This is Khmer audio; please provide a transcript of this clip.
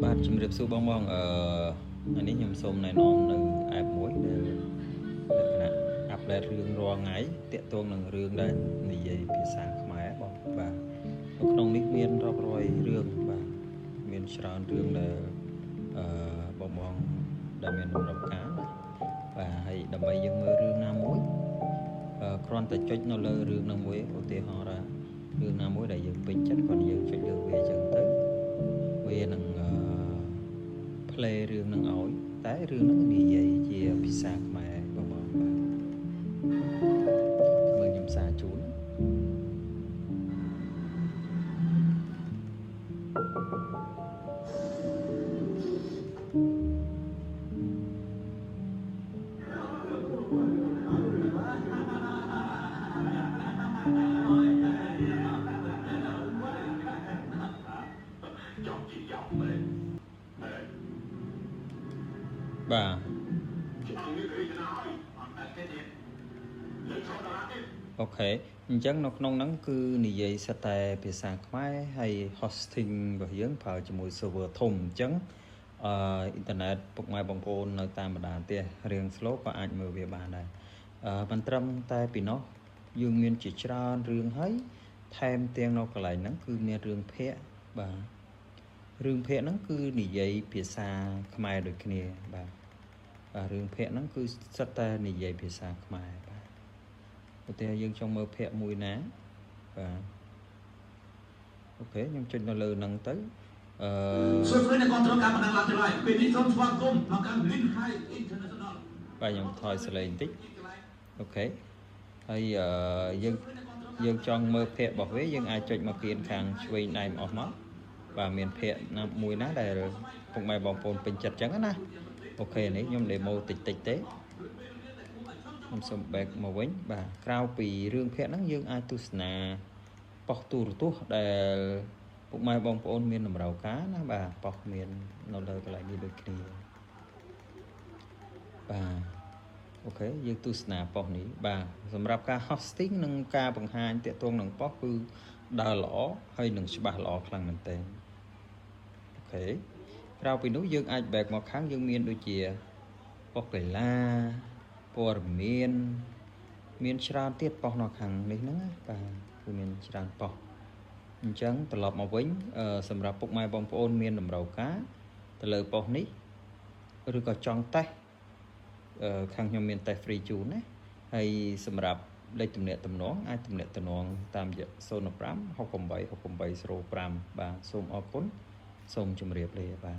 បាទជំរាបសួរបងថ្ងៃនេះខ្ញុំសូមណែនាំនៅ app មួយដែលលក្ខណៈអាប់ដេតរឿងរាល់ថ្ងៃទាក់ទងនឹងរឿងដែលនិយាយភាសាខ្មែរបងបាទនៅក្នុងនេះមានរាប់រយរឿងបាទមានច្រើនរឿងដែលបងដែលមានតម្រូវការណាបាទហើយដើម្បីយើងមើលរឿងណាមួយគ្រាន់តែចុចនៅលើរឿងណាមួយឧទាហរណ៍ថារឿងណាមួយដែលយើងពេញចិត្តគាត់យើងចុចលើវាអញ្ចឹងទៅវានឹងplay រឿងនឹងឲ្យតែរឿងនឹងនិយាយជាភាសាខ្មែរបងបាទមើលខ្ញុំសារជូនបាទអូខេអញ្ចឹងនៅក្នុងហ្នឹងគឺនិយាយសិតតែភាសាខ្មែរហើយ hosting របស់យើងប្រើជាមួយ server ធំអញ្ចឹងអ៊ីនធឺណិតពុកម៉ែបងប្អូននៅតាមបណ្ដាផ្ទះរៀង slow ក៏អាចមើលវាបានដែរមិនត្រឹមតែពីនោះយើងមានជាច្រើនរឿងហើយថែមទាំងនៅកន្លែងហ្នឹងគឺមានរឿងភាគបាទរឿងភាគហ្នឹងគឺនិយាយភាសាខ្មែរដូចគ្នាបាទរឿងភាគហ្នឹងគឺសិតតែនិយាយភាសាខ្មែរបាទឧទាហរណ៍យើងចង់មើលភាគមួយណាបាទអូខេខ្ញុំចុចនៅលើហ្នឹងទៅសួស្តីអ្នកគ្រប់គ្រងការបណ្ដឹងឡើងចម្លើយពេលនេះសូមស្វាគមន៍មកកាន់ Link High International បាទខ្ញុំថយសលេងបន្តិចអូខេហើយយើងចង់មើលភាគរបស់វាយើងអាចចុចមកគៀនខាងឆ្វេងដៃអស់មកបាទមានភាគណាមួយណាដែលពុកម៉ែបងប្អូនពេញចិត្តអញ្ចឹងណាអូខេនេះខ្ញុំ demo តិចទេខ្ញុំសូម back មកវិញបាទក្រៅពីរឿងភាគហ្នឹងយើងអាចទស្សនាប៉ុស្តិ៍ទូរទស្សន៍ដែលពុកម៉ែបងប្អូនមានតម្រូវការណាបាទប៉ុស្តិ៍មាននៅលើកន្លែងនេះដូចគ្នាបាទអូខេយើងទស្សនាប៉ុស្តិ៍នេះបាទសម្រាប់ការ hosting និងការបង្ហាញតាក់ទងនឹងប៉ុស្តិ៍គឺដើរល្អហើយនឹងច្បាស់ល្អខ្លាំងមែនទែនអូខេក្រៅពីនោះយើងអាច back មកខាងយើងមានដូចជាប៉ុស្តិ៍កីឡាព័ត៌មានច្រើនទៀតប៉ុស្តិ៍នៅខាងនេះហ្នឹងបាទគឺមានច្រើនប៉ុស្តិ៍អញ្ចឹងត្រឡប់មកវិញសម្រាប់ពុកម៉ែបងប្អូនមានតម្រូវការទៅលើប៉ុស្តិ៍នេះឬក៏ចង់តេស្តខាងខ្ញុំមានតេស្ត free ជូនណាហើយសម្រាប់លេខទំនាក់ទំនងអាចទំនាក់ទំនងតាមរយៈ05 68 68 05បាទសូមអរគុណសូមជម្រាបលាបាទ